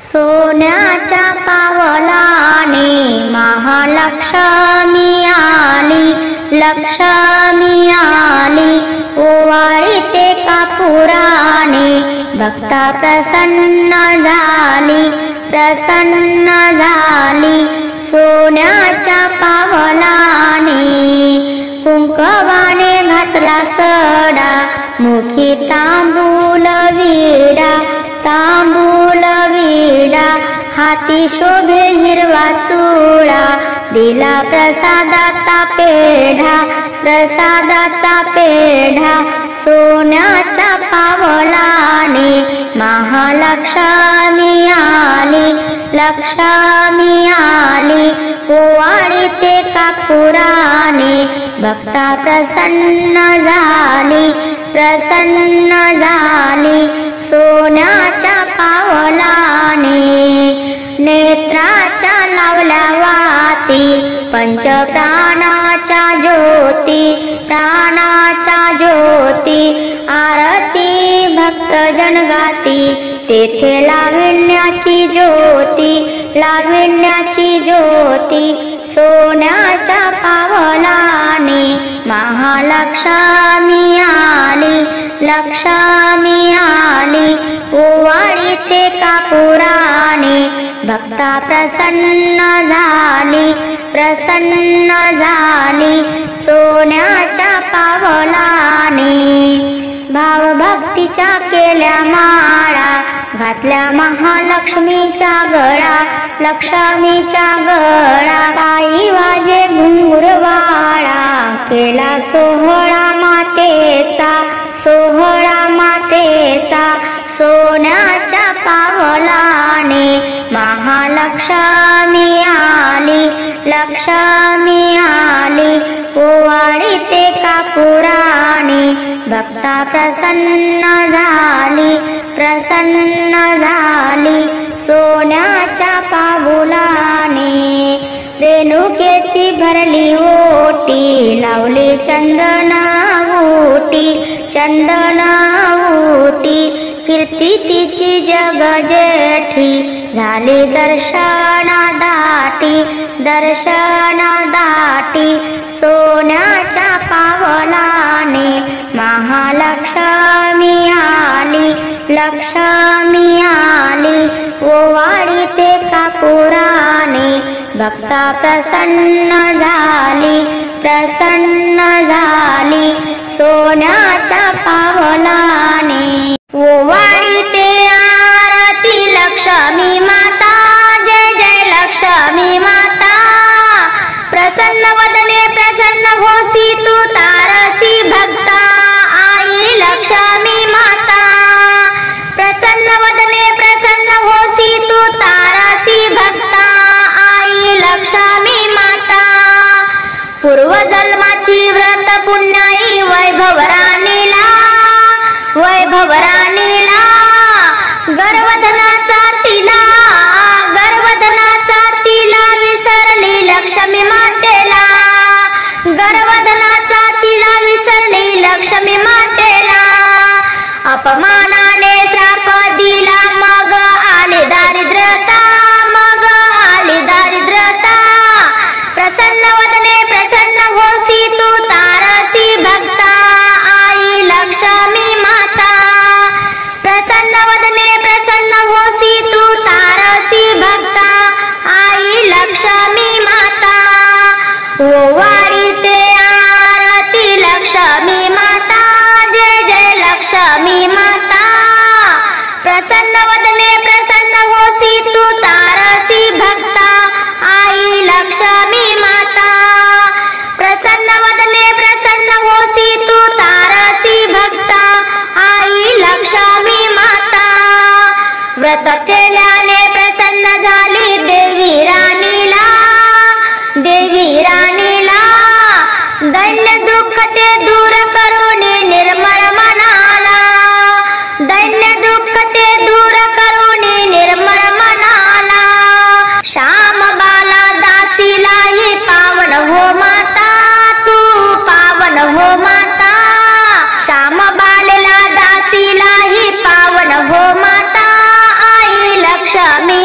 सोन्याच्या पावलाने महालक्ष्मी आली, लक्ष्मी आली, ओवाळीते कापुराने भक्ता प्रसन्न झाली, प्रसन्न झाली। सोन्याच्या पावलाने कुंकवाने घातला सडा, मुखी तांबूल विडा, तांबूल विडा, हाती शोभे हिरवा चुडा, दिला प्रसादाचा पेढा, प्रसादाचा पेढा। सोन्याच्या पावलाने महालक्ष्मी आली, लक्ष्मी आली, ओवाळीते कापुराने भक्ता प्रसन्न झाली, प्रसन्न झाली। सोन्याच्या पावलाने नेत्राच्या लावल्या वाती, पंचप्राणाच्या ज्योती, प्राणाच्या ज्योती, आरती भक्तजन गाती, तेथे लावण्याची ज्योती, लावण्याची ज्योती। सोन्याच्या पावलाने महालक्ष्मी आली, लक्ष्मी आली, ओवाळीते कापुराने भक्ता प्रसन्न झाली, प्रसन्न झाली। सोन्याच्या पावलाने भावभक्तीच्या केल्या माळा, घातल्या महालक्ष्मीच्या गळा, लक्ष्मीच्या गळा, पायी वाजे घुंगुरवाळा, केला सोहळा मातेचा, सोहळा मातेचा। सोन्याच्या पावलाने महालक्ष्मी आली, लक्ष्मी आली, ओवाळीते कापुराने भक्ता प्रसन्न झाली, प्रसन्न झाली। सोन्याच्या पाऊलाने रेणुकेची भरली ओटी, लावली चंदनावटी, चंदनावटी, कीर्ती तिची जग जेठी, झाली दर्शना दाटी, दर्शना दाटी। सोन्याच्या पावलाने महालक्ष्मी आली, लक्ष्मी आली, ओवाळीते कापुराने भक्ता प्रसन्न झाली, प्रसन्न झाली। सोन्याच्या पावलाने ओवाळीते आरती लक्ष्मी माता, जय जय लक्ष्मी माता। प्रसन्न वदने प्रसन्न होसी, तू तारसी भक्ता आई लक्ष्मी माता। प्रसन्न वदने प्रसन्न होसी, तू तारसी भक्ता आई लक्ष्मी माता। पूर्वजन्माची व्रत पुण्याई वैभव राणीला, वैभव राणीला, गर्वधनाचा तिला, गर्वधनाचा तिला, विसरली लक्ष्मी मातेला, गर्वधनाचा तिला, विसरली लक्ष्मी मातेला। अपमानाने श्राप दिला, मग आली दारिद्र्यता, मग आली दारिद्र्यता। प्रसन्न वदने प्रसन्न होसी, तू तारसी भक्ता आई लक्ष्मी माता। प्रसन्न वदने प्रसन्न होसी, तू तारसी भक्ता आई लक्ष्मी माता। ओवाळीते आरती लक्ष्मी माता, जय जय लक्ष्मी माता। प्रसन्न वदने प्रसन्न होसी, तू तारसी भक्ता आई लक्ष्मी माता। प्रसन्न वदने प्रसन्न होसी, तू तारसी भक्ता आई लक्ष्मी माता। व्रत केल्याने प्रसन्न झाली देवी राणीला, देवी राणीला, दैन्य दुःख ते दूर करून निर्मळ मनाला, दैन्य दुःख ते दूर करून निर्मळ मनाला। श्याम बाला दासीला ही पावन हो माता, तू पावन हो माता। श्याम बालेला दासीला ही पावन हो माता आई लक्ष्मी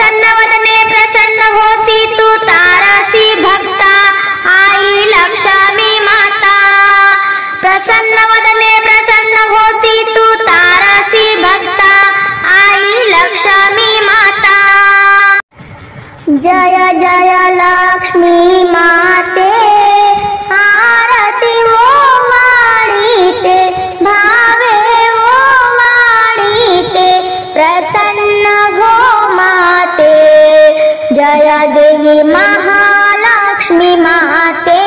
प्रसन्न वदने प्रसन्न होसी तू तारासी भक्ता आई लक्ष्मी माता प्रसन्न वदने प्रसन्न होसी तू तारासी भक्ता आई लक्ष्मी माता जय जय लक्ष्मी माते आरती वो वाणीते भावे वो वाणीते प्रसन्न हो माते जय देवी महालक्ष्मी माते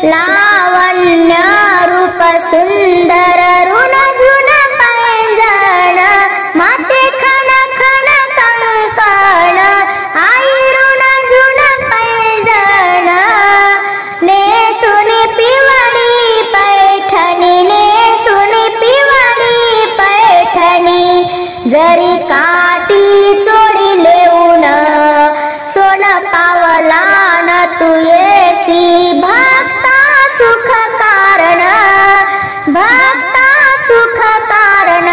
लावण्य रूप सुंदर ऋण झुन पैंजण माते खण खण कंकण आई ऋण झुन पैंजण ने सुनी पिवळी पैठणी ने सुनी पिवळी पैठणी जरी काठी चोळी लेऊन सोन पावला न तू येसी भक्ता सुख कारण भक्ता सुख कारण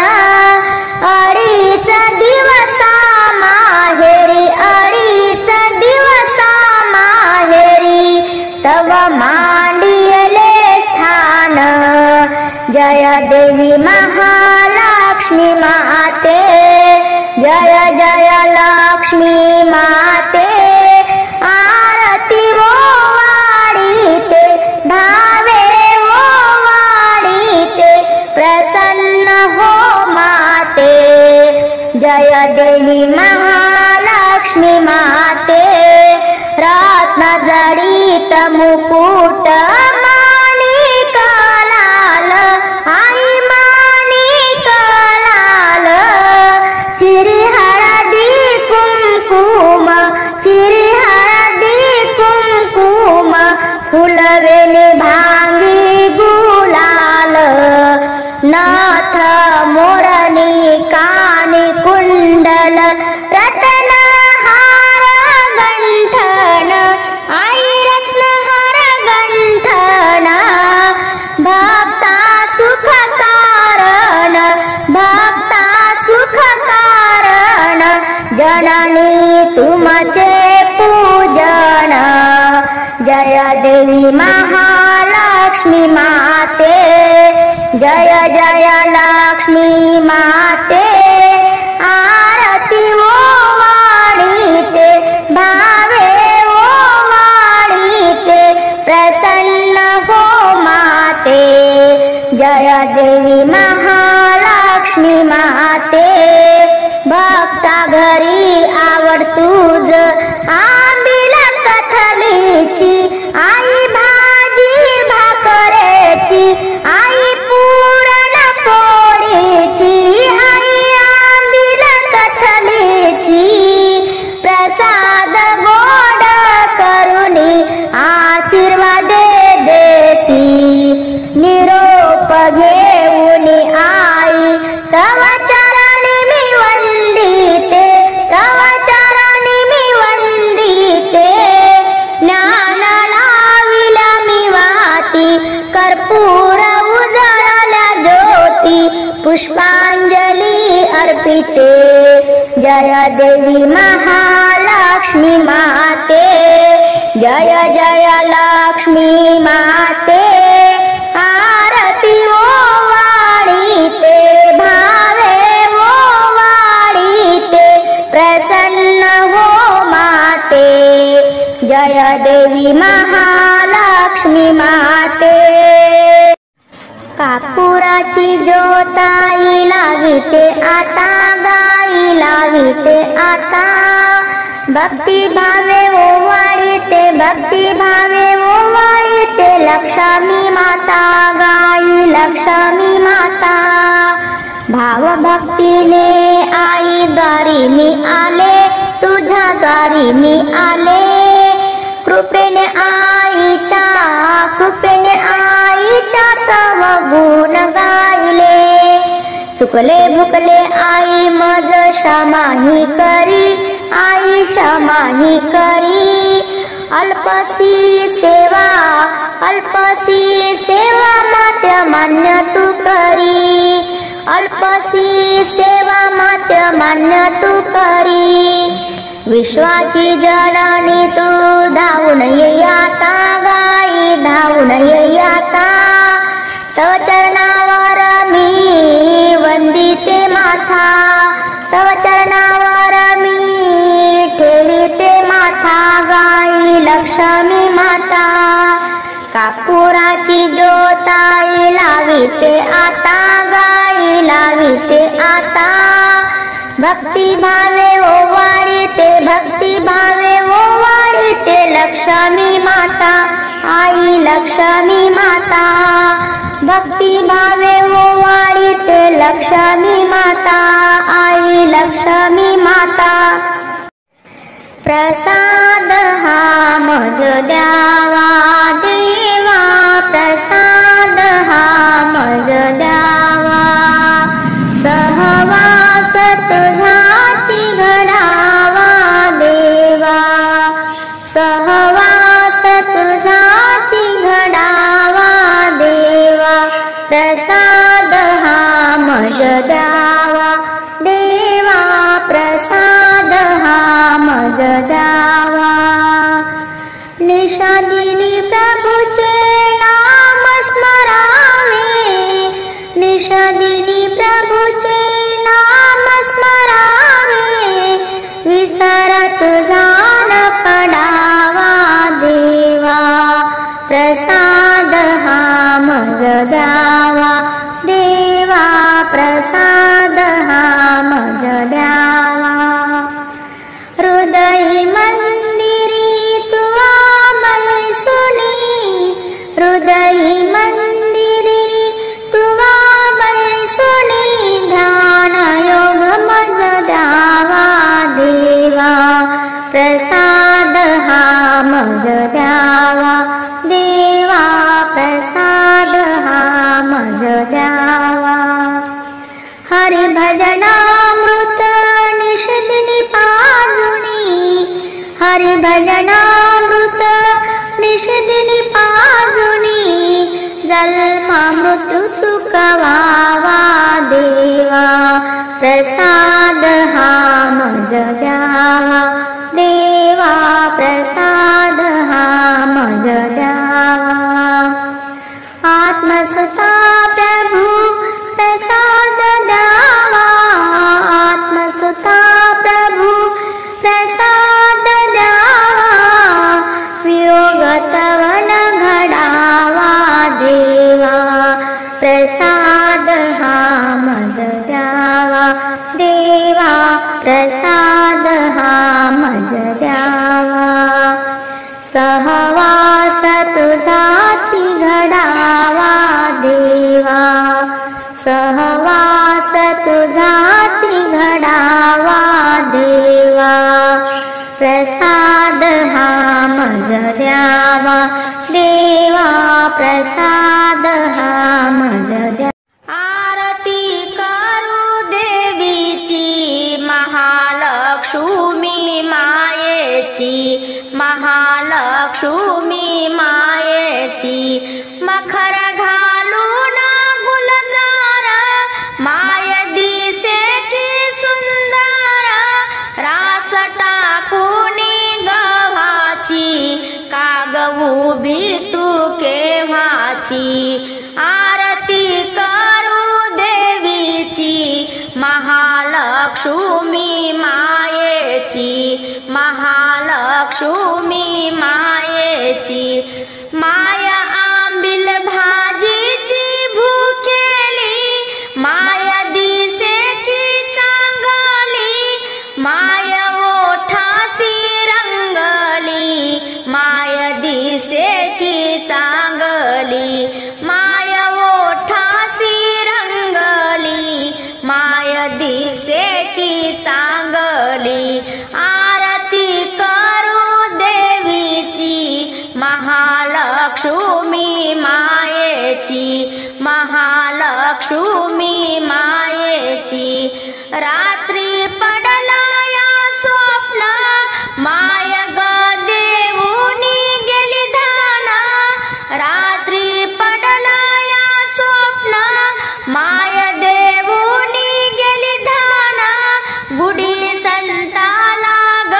अडीच दिवसा माहेरी अडीच दिवसा माहेरी तव मांडियले स्थान जय देवी महालक्ष्मी माते जय जय लक्ष्मी माते आरती वो वाणीते भावे वो वाणीते प्रसन्न हो माते जय देवी महालक्ष्मी माते रत्न जडित मुकुट माणिक लाल आई माणिक लाल चिरी हळदी कुंकुम चिरी हळदी कुंकुम फुलवेली भांगी गुलाल नाथ मोरणी कानी कुंडल रत्न हार गंठन आई रत्न हार गंठन भक्ता सुख कारण भक्ता सुख कारण जननी तुमचे पूजन जय देवी महालक्ष्मी माते जय जय लक्ष्मी माते आरती वो वाणीते भावे वो वाणीते प्रसन्न हो माते जय देवी महालक्ष्मी माते भक्ता घरी आवड तुझ आंबील कथलीची आई भाजी भाकरेची आई पुरण पोळीची आई आंबील कथलीची प्रसाद गोड करुणी आशीर्वाद देसी निरोप घेऊन आई तव चरणी मी वंदिते तव चरणी मी वंदिते ज्ञान लाविला मी वाती कर्पूर उजळल्या ज्योती पुष्पांजली अर्पिते जय देवी महालक्ष्मी माते जय जय लक्ष्मी माते आरती वो वाणीते भावे वो वाणीते प्रसन्न हो माते जय देवी महालक्ष्मी माते कापुराची ज्योताई लाविते आता गाई लाविते आता भक्ती भावे ओवाळीते भक्ती भावे ओवाळीते लक्ष्मी माता गाई लक्ष्मी माता भाव भक्तीने आई द्वारी मी आले तुझ्या द्वारी मी आले कृपेने आईच्या तव गुण गायले चुकले भुकले आई मज क्षमाही करी आई क्षमाही करी अल्पसी सेवा मात्य मान्य तू करी अल्पसी सेवा मात्य मान्य तू करी विश्वाची जननी तू धावून ये आता गाई धावून ये आता तव चरणावर मी वंदिते माथा तव चरणावर मी ठेविते माथा गाई लक्ष्मी माता कापुराची ज्योताई लाविते आता गाई लाविते आता भक्ती भावे ओवाळीते भक्ती भावे ओवाळीते लक्ष्मी माता आई लक्ष्मी माता भक्ती भावे ओवाळीते लक्ष्मी माता आई लक्ष्मी माता प्रसाद हा मज द्यावा देवा प्रसाद हा मज द्यावा सहवास तुझाची घडावा देवा सहवास तुझाची घडावा देवा प्रसाद हा मज द्यावा देवा प्रसाद हा मज द्यावा निषादिनी प्रभूचे नाम स्मरावे निषादिनी प्रभूचे नाम स्मरावे विसर तुझा न पडावा देवा प्रसाद हा मज द्यावा देवा प्रसाद हा मज द्यावा हृदय मंदिरी तुवा मैसुनी हृदय मंदिरी तुवा मैसुनी ध्यान योग मज द्यावा देवा प्रसाद हा मज द्यावा देवा प्रसाद हा मज द्यावा हरि भजनामृत निषदिनी पाजुनी हरि भजनामृत निषदिनी पाजुनी जन्मा मृत्यू चुकवावा देवा प्रसाद हा मज द्यावा देवा प्रसाद हा मज द्यावा आत्मसुता प्रभु प्रसाद द्यावा आत्मसुता प्रभु प्रसाद द्यावा वियोग तव न घडावा देवा प्रसाद हा मज द्यावा देवा प्रसाद हा मज द्यावा सहवास तुझाची घडावा देवा सहवास तुझाची घडावा देवा प्रसाद हा मज द्यावा देवा प्रसाद हा मज द्यावा आरती करू देवीची महालक्ष्मी मायेची महालक्ष्मी मायेची मखर घालून गुलजार माय दिसे की सुंदर रास टाकुनी गव्हाची काग उभी तू केव्हाची आरती करू देवीची महालक्ष्मी मायेची महालक्ष्मी मायेची माय आंबिल भाजीची भुकेली माय दिसे की चांगली माय ओठासी रंगली माय दिसे की चांगली माय ओठासी रंगली माय दिसे की चांगली आरती करू देवीची महालक्ष्मी मायेची महालक्ष्मी मायेची रात्री पडला या स्वप्न माय ग देऊनी गेली धाना रात्री पडला या स्वप्न माय देऊनी गेली धाना गुढी संताला ग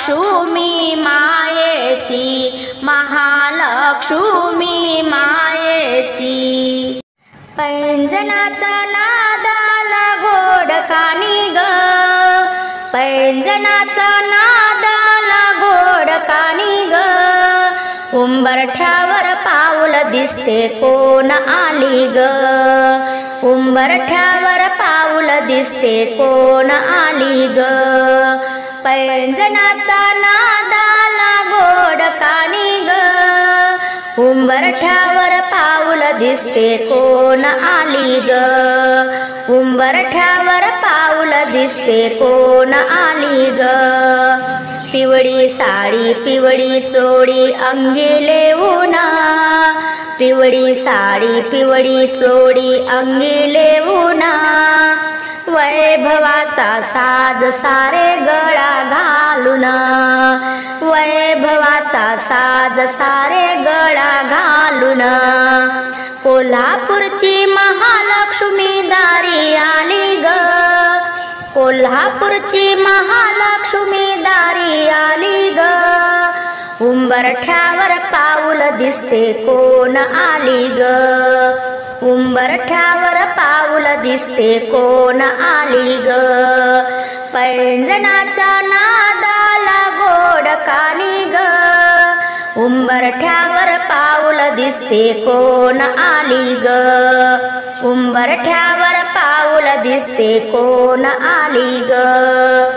महालक्ष्मी मायेची, महालक्ष्मी मायेची. पैंजणाचा नादाला गोड कानी ग, पैंजणाचा नादाला गोड कानी ग. उंबरठ्यावर पाऊल दिसते कोण आली ग, उंबरठ्यावर पाऊल दिसते कोण आली ग. पैंजणाचा नादाला गोड कानी ग, उंबरठ्यावर पाऊल दिसते कोण आली ग, उंबरठ्यावर पाऊल दिसते कोण आली ग. पिवळी साडी पिवळी चोळी अंगी लेऊना, पिवळी साडी पिवळी चोळी अंगी लेऊना. वैभवाचा साज सारे गळा घालून, वैभवाचा साज सारे गळा घालून. कोल्हापूरची महालक्ष्मी दारी आली ग, कोल्हापूरची महालक्ष्मी दारी आली ग. उंबरठ्यावर पाऊल दिसते कोण आली ग, उंबरठ्यावर पाऊल दिसते कोण आली ग. पैंजणाचा नादाला गोड कानी ग, उंबरठ्यावर पाऊल दिसते कोण आली ग, उंबरठ्यावर पाऊल दिसते कोण आली ग.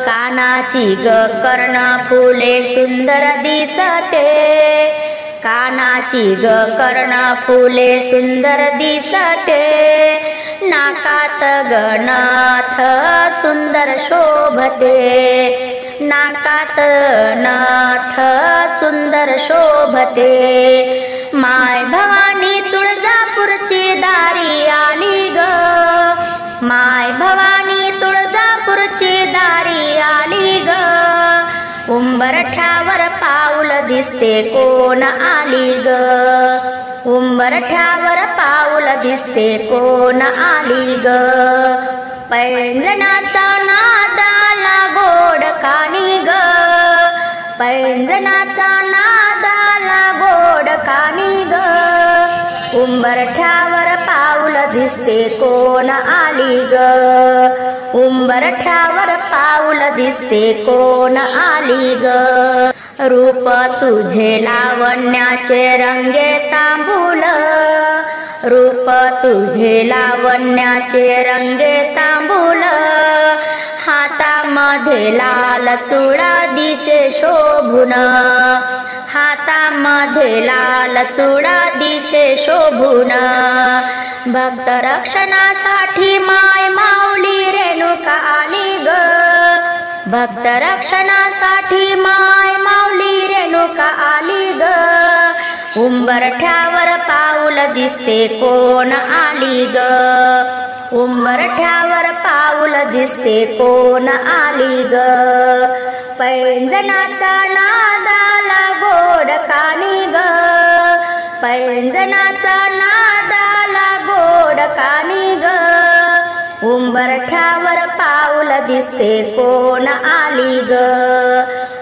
कानाची ग कर्ण फुले सुंदर दिसते, कानाची ग कर्ण फुले सुंदर दिसते. नाकात ग नाथ सुंदर शोभते, नाकात नाथ सुंदर शोभते. माय भवानी तुळजापूरची दारी आली ग, माय भवानी तुळजापूरची दारी आली ग. उंबरठ्यावर पाऊल दिसते कोण आली ग, उंबरठ्यावर पाऊल दिसते कोण आली ग. पैंजणाचा नादाला गोड कानी ग, पैंजणाचा नादाला गोड कानी ग. उंबरठ्यावर पाऊल दिसते कोण आली ग, उंबरठ्यावर पाऊल दिसते कोण आली ग. रूप तुझे लावण्याचे रंगे तांबूल, रूप तुझे लावण्याचे रंगे तांबूल. हातामध्ये लाल चुडा दिसे शोभून, हातामध्ये लाल चुडा दिसे शोभून. भक्त रक्षणासाठी माय माऊली रेणुका आली ग, भक्त रक्षणासाठी माय माऊली रेणुका आली ग. उंबरठ्यावर पाऊल दिसते कोण आली ग, उंबरठ्यावर पाऊल दिसते कोण आली ग. पैंजणाचा नादाला गोड कानी ग, पैंजणाचा नादाला गोड कानी ग. उंबरठ्यावर पाऊल दिसते कोण आली ग,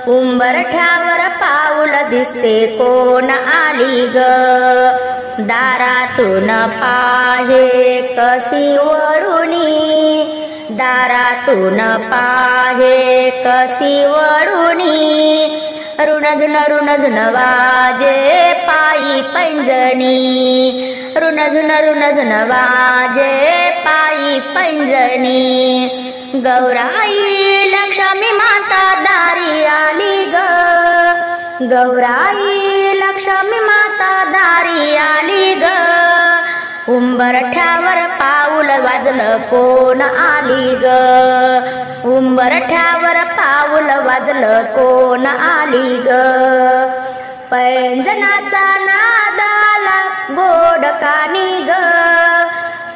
उंबरठ्यावर पाऊल दिसते कोण आली ग. दारातून पाहे कशी वळुनी, दारातून पाहे कशी वळुनी. रुणझुन रुणझुन वाजे पायी पैंजणी, रुणझुन रुणझुन वाजे पायी पैंजणी. गौराई लक्ष्मी माता दारी आली ग, गौराई लक्ष्मी माता दारी आली ग. उंबरठ्यावर पाऊल वाजलं कोण आली ग, उंबरठ्यावर पाऊल वाजलं कोण आली ग. पैंजणाचा नादाला गोड कानी ग,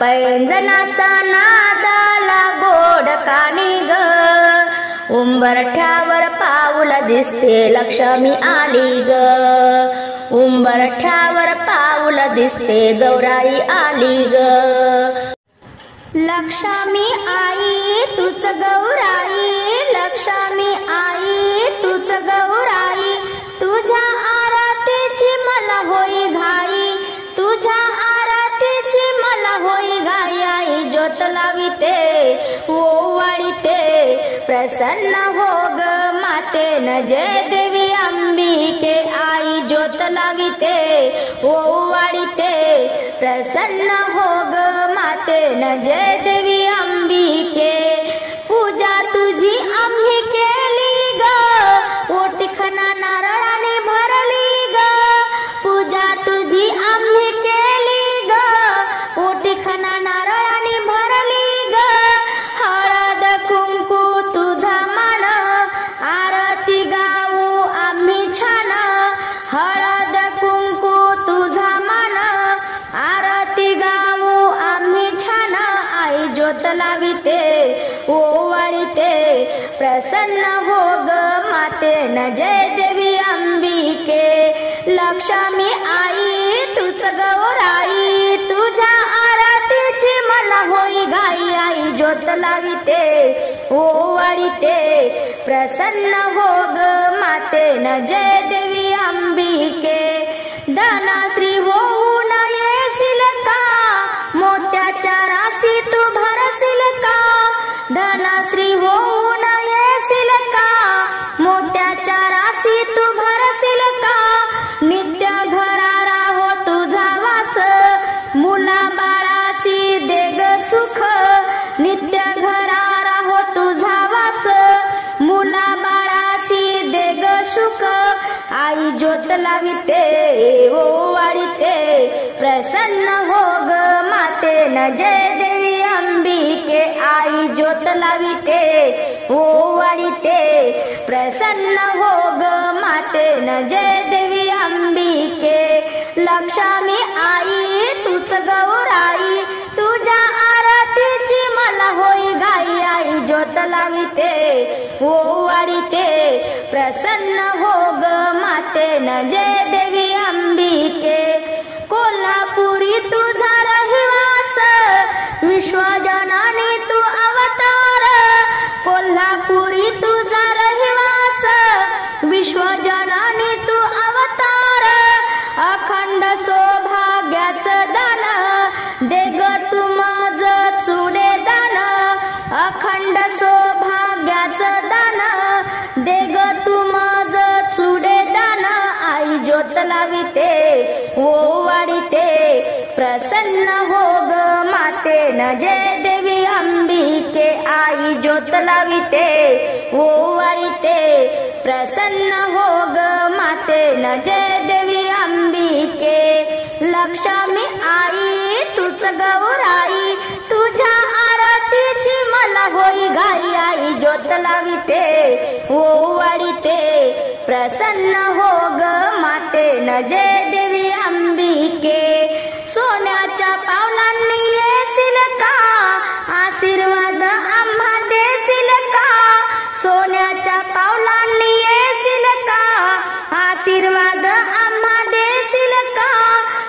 पैंजणाचा नादाला गोड कानी ग. उंबरठ्यावर पाऊल दिसते लक्ष्मी आली ग, उंबरठ्यावर पाऊल दिसते गौराई आली ग. लक्ष्मी आई तूच गौराई, लक्ष्मी आई तूच गौराई, तुझ्या आरतीची मला होई घाई, तुझ्या आरतीची मला होई घाई. आई ज्योत लाविते ओवाळीते, प्रसन्न हो ग मातेन जय देवी अंबिके. आई ज्योत लाविते ओवाळीते, प्रसन्न हो ग मातेन जय देवी अंबिके. पूजा तुझी आम्ही केली ग, ओटीखना नारळाने भरली ग. पूजा तुझी आम्ही केली ग, ओटीखना नारळाने भरली ग. हळद कुंकू तुझा मान, आरती गाऊ आम्ही छान. हळद कुंकू तुझा मान, आरती गाऊ आम्ही छान. आई ज्योत लाविते ओवाळीते, प्रसन्न हो ग मातेन जय देवी अंबिके. लक्ष्मी आई तूच गौराई, तुझ्या आरतीची मला होई घाई. आई ज्योत लाविते ओवाळीते, प्रसन्न हो ग मातेन जय देवी अंबिके. धनश्री होऊन येशील का, मोत्याच्या राशी तू भरशील का. धनश्री होऊन येशील का, मोत्याच्या राशी तू भरशील का. नित्य घरारा हो तुझा वास, मुला बाळाशी दे ग सुख. नित्य घरारा हो तुझा वास, मुला बाळाशी दे ग सुख. आई ज्योत लाविते ओवाळीते, प्रसन्न हो ग मातेन जय देवी अंबिके. आई ज्योत लाविते ओवाळीते, प्रसन्न हो ग मातेन जय देवी अंबिके. लक्ष्मी आई तूच गौराई, तुझ्या आरतीची मला होई घाई. आई ज्योत लाविते ओवाळीते, प्रसन्न हो ग मातेन जय देवी अंबिके. कोल्हापुरी तुझा रहिवास, विश्वजननी तू अवतार. कोल्हापुरी तुझा रहिवास, विश्वजननी तू अवतार. अखंड सौभाग्याचं दान, दे ग तू माझं चुडे दान. अखंड सौभाग्याचं दान, दे ग तू माझं चुडे दान. आई ज्योत लाविते ओवाळीते, प्रसन्न हो ग मातेन जय देवी अंबिके. आई ज्योत लाविते ओवाळीते, प्रसन्न हो ग मातेन जय देवी अंबिके. लक्ष्मी आई तूच गौराई, तुझ्या आरतीची मला होई घाई. आई ज्योत लाविते ओवाळीते, प्रसन्न हो ग मातेन जय देवी अंबिके. सोन्याच्या पावलांनी येशील का, आशीर्वाद आम्हा देशील का. सोन्याच्या पावलांनी येशील का, आशीर्वाद आम्हा देशील का.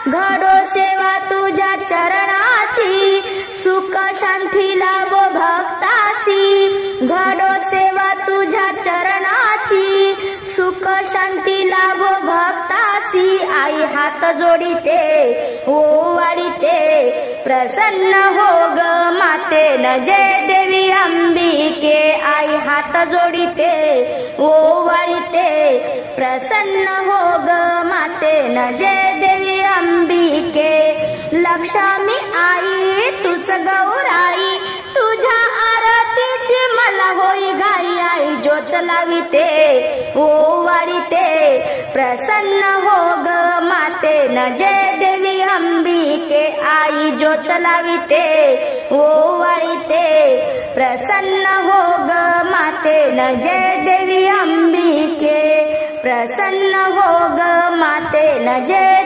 घडो सेवा तुझ्या चरणाची, सुख शांती लाभो भक्तासी. घडो सेवा तुझ्या चरणाची, सुख शांती लाभो भक्तासी. आई हात जोडिते ओवाळीते, प्रसन्न हो ग मातेन जय देवी अंबिके. आई हात जोडिते ओवाळीते, प्रसन्न हो ग मातेन जय देवी अंबिके. लक्ष्मी आई तूच गौराई, तुझ्या आरतीची मला होई घाई. आई ज्योत लाविते ओवाळीते, प्रसन्न हो ग मातेन जय देवी अंबिके. आई ज्योत लाविते ओवाळीते, प्रसन्न हो ग मातेन जय देवी अंबिके. प्रसन्न हो ग मातेन जय